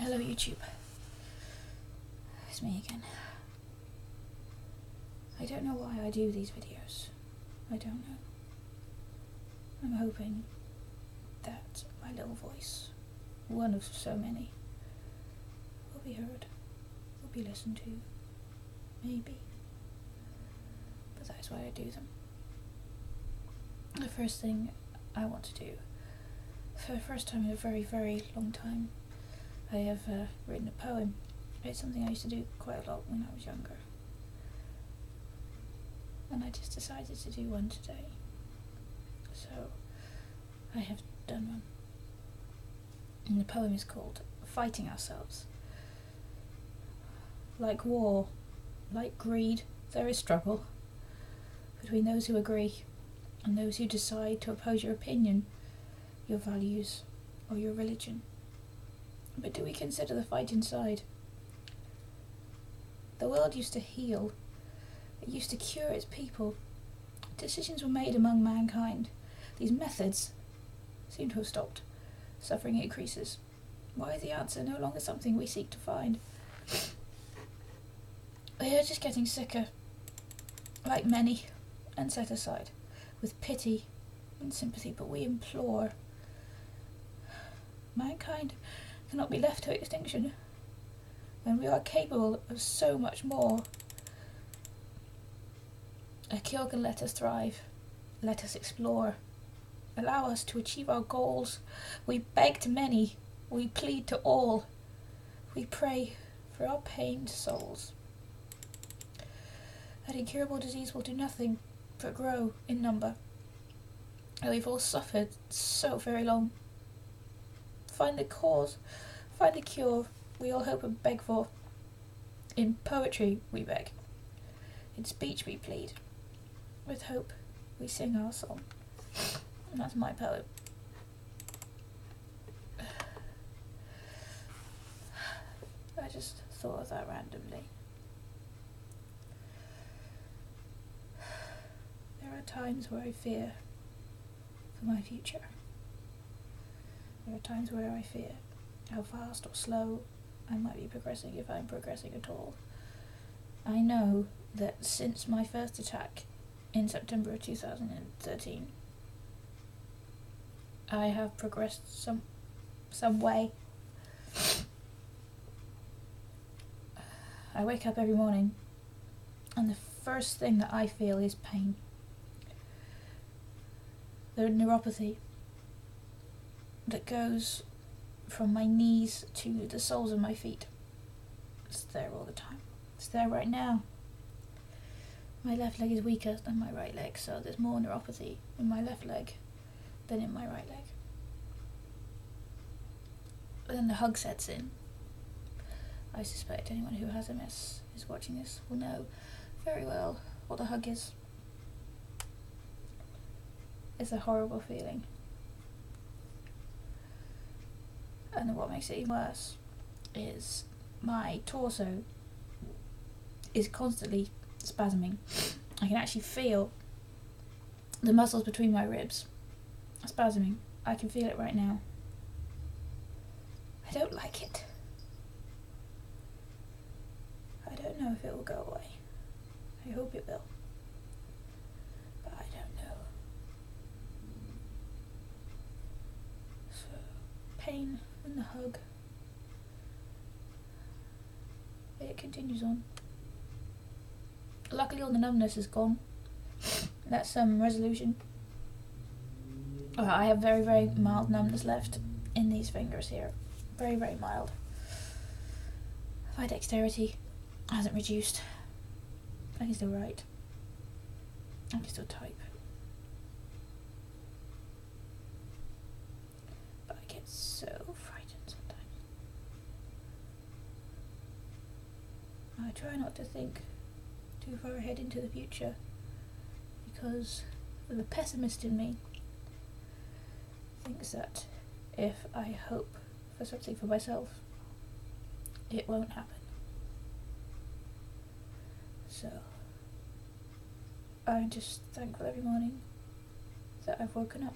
Hello YouTube. It's me again. I don't know why I do these videos. I don't know. I'm hoping that my little voice, one of so many, will be heard, will be listened to, maybe. But that is why I do them. The first thing I want to do, for the first time in a very, very long time, I have written a poem. It's something I used to do quite a lot when I was younger. And I just decided to do one today. So, I have done one. And the poem is called Fighting Ourselves. Like war, like greed, there is struggle between those who agree and those who decide to oppose your opinion, your values, or your religion. But do we consider the fight inside? The world used to heal. It used to cure its people. Decisions were made among mankind. These methods seem to have stopped. Suffering increases. Why is the answer no longer something we seek to find? We are just getting sicker, like many, and set aside, with pity and sympathy, but we implore. Mankind cannot be left to extinction when we are capable of so much more. A cure can let us thrive, let us explore, allow us to achieve our goals. We beg to many, we plead to all, we pray for our pained souls. That incurable disease will do nothing but grow in number. And we've all suffered so very long. Find the cause, find the cure we all hope and beg for. In poetry we beg, in speech we plead, with hope we sing our song. And that's my poem. I just thought of that randomly. There are times where I fear for my future. There are times where I fear how fast or slow I might be progressing, if I'm progressing at all. I know that since my first attack in September of 2013, I have progressed some way. I wake up every morning and the first thing that I feel is pain. The neuropathy that goes from my knees to the soles of my feet. It's there all the time. It's there right now. My left leg is weaker than my right leg, so there's more neuropathy in my left leg than in my right leg. But then the hug sets in. I suspect anyone who has MS is watching this will know very well what the hug is. It's a horrible feeling. And what makes it even worse is my torso is constantly spasming. I can actually feel the muscles between my ribs spasming. I can feel it right now. I don't like it. I don't know if it will go away. I hope it will. But I don't know. So, pain and the hug. It continues on. Luckily all the numbness is gone. That's some resolution. I have very, very mild numbness left in these fingers here. Very, very mild. My dexterity hasn't reduced. I can still write. I can still type. But I get so frightened sometimes. I try not to think too far ahead into the future, because the pessimist in me thinks that if I hope for something for myself, it won't happen. So I'm just thankful every morning that I've woken up.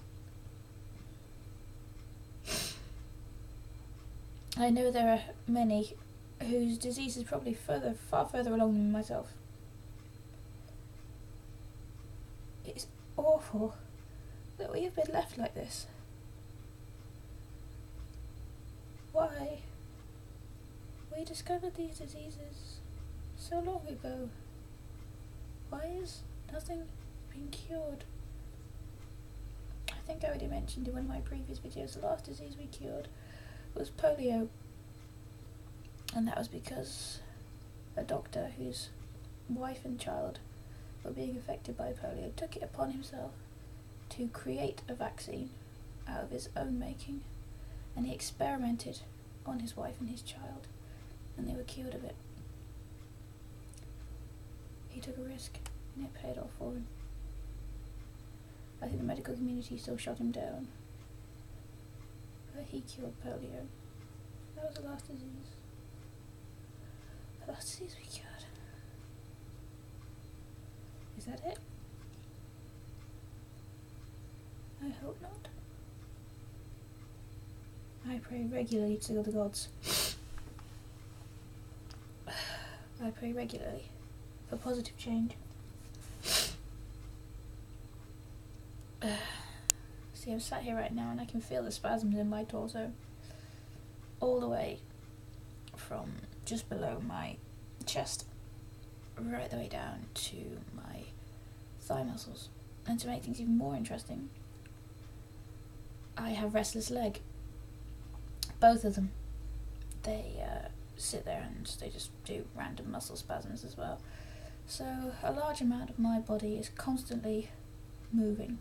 I know there are many whose disease is probably far further along than myself. It's awful that we have been left like this. Why? We discovered these diseases so long ago. Why is nothing being cured? I think I already mentioned in one of my previous videos the last disease we cured was polio. And that was because a doctor whose wife and child were being affected by polio took it upon himself to create a vaccine out of his own making, and he experimented on his wife and his child, and they were cured of it. He took a risk, and it paid off for him. I think the medical community still shot him down, but he cured polio. That was the last disease. The last disease we cured. Is that it? I hope not. I pray regularly to the gods. I pray regularly for positive change. See, I'm sat here right now and I can feel the spasms in my torso all the way from just below my chest right the way down to my thigh muscles. And to make things even more interesting, I have restless leg. Both of them. They sit there and they just do random muscle spasms as well. So a large amount of my body is constantly moving.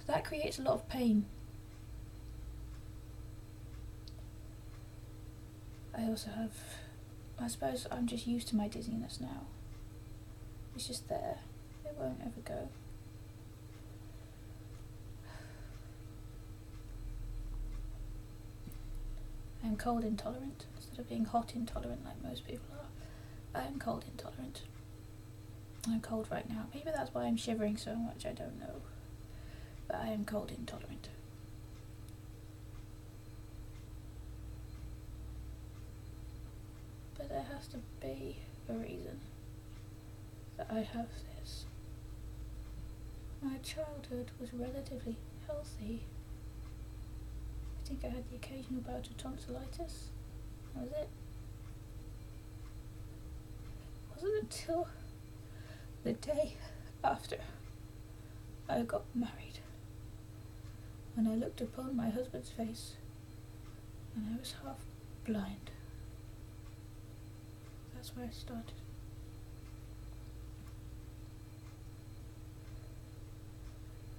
That creates a lot of pain. I also have, I suppose I'm just used to my dizziness now. It's just there. It won't ever go. I am cold intolerant instead of being hot intolerant like most people are. I am cold intolerant. I'm cold right now. Maybe that's why I'm shivering so much, I don't know. But I am cold intolerant. But there has to be a reason that I have this. My childhood was relatively healthy. I think I had the occasional bout of tonsillitis. That was it. It wasn't until the day after I got married when I looked upon my husband's face and I was half blind. That's where I started.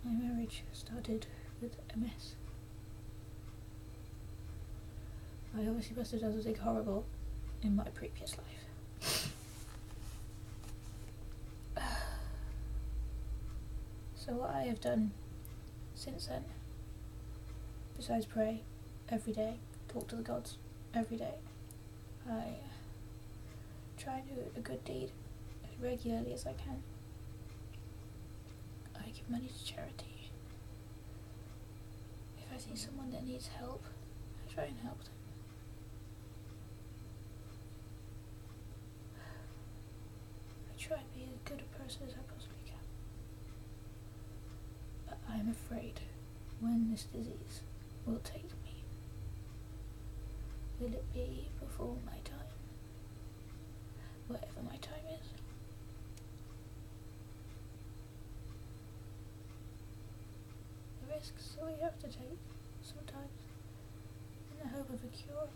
My marriage started with MS. I obviously must have done something horrible in my previous life. So what I have done since then, besides pray every day, talk to the gods every day, I try and do a good deed as regularly as I can. I give money to charity. If I see someone that needs help, I try and help them. I try and be as good a person as I possibly can. But I am afraid when this disease will take me. Will it be before my time? Whatever my time is. The risks that we have to take sometimes in the hope of a cure.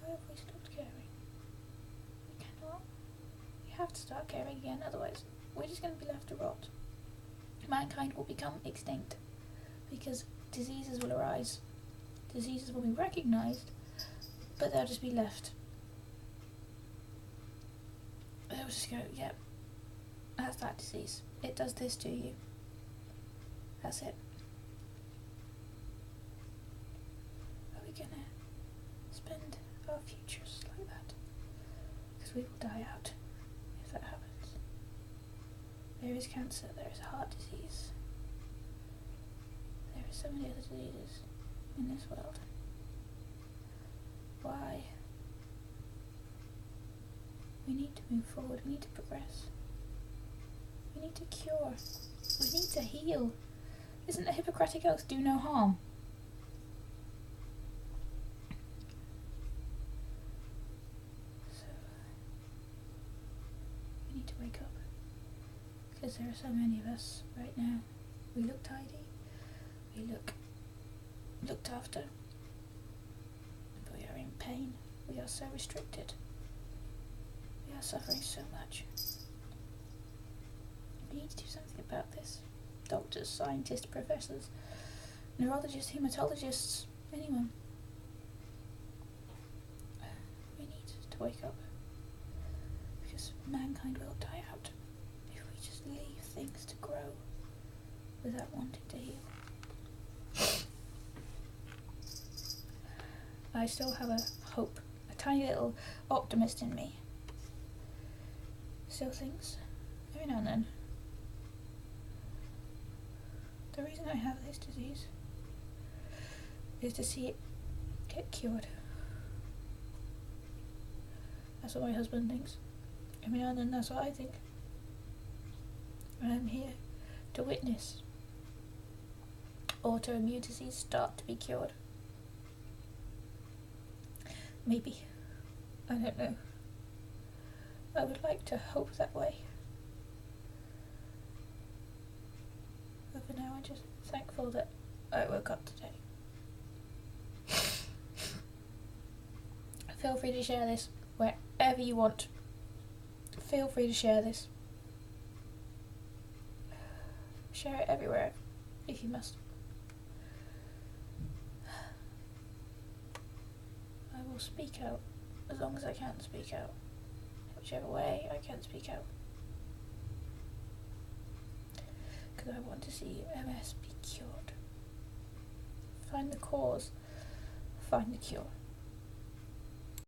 Why have we stopped caring? We cannot. We have to start caring again, otherwise we're just going to be left to rot. Mankind will become extinct because diseases will arise. Diseases will be recognised, but they'll just be left. They'll just go, yep, that's that disease. It does this to you. That's it. Are we gonna spend our futures like that? Because we will die out if that happens. There is cancer, there is heart disease, so many other diseases in this world. Why? We need to move forward, we need to progress. We need to cure. We need to heal. Isn't the Hippocratic Oath do no harm? So, we need to wake up. Because there are so many of us right now. We look tidy. We look looked after. But we are in pain. We are so restricted. We are suffering so much. We need to do something about this. Doctors, scientists, professors, neurologists, hematologists, anyone. We need to wake up. Because mankind will die out if we just leave things to grow without wanting to heal. I still have a hope, a tiny little optimist in me. Still thinks, every now and then, the reason I have this disease is to see it get cured. That's what my husband thinks. Every now and then that's what I think. And I'm here to witness autoimmune disease start to be cured. Maybe. I don't know. I would like to hope that way. But for now I'm just thankful that I woke up today. Feel free to share this wherever you want. Feel free to share this. Share it everywhere if you must. I will speak out as long as I can speak out. Whichever way I can speak out. Because I want to see MS be cured. Find the cause, find the cure.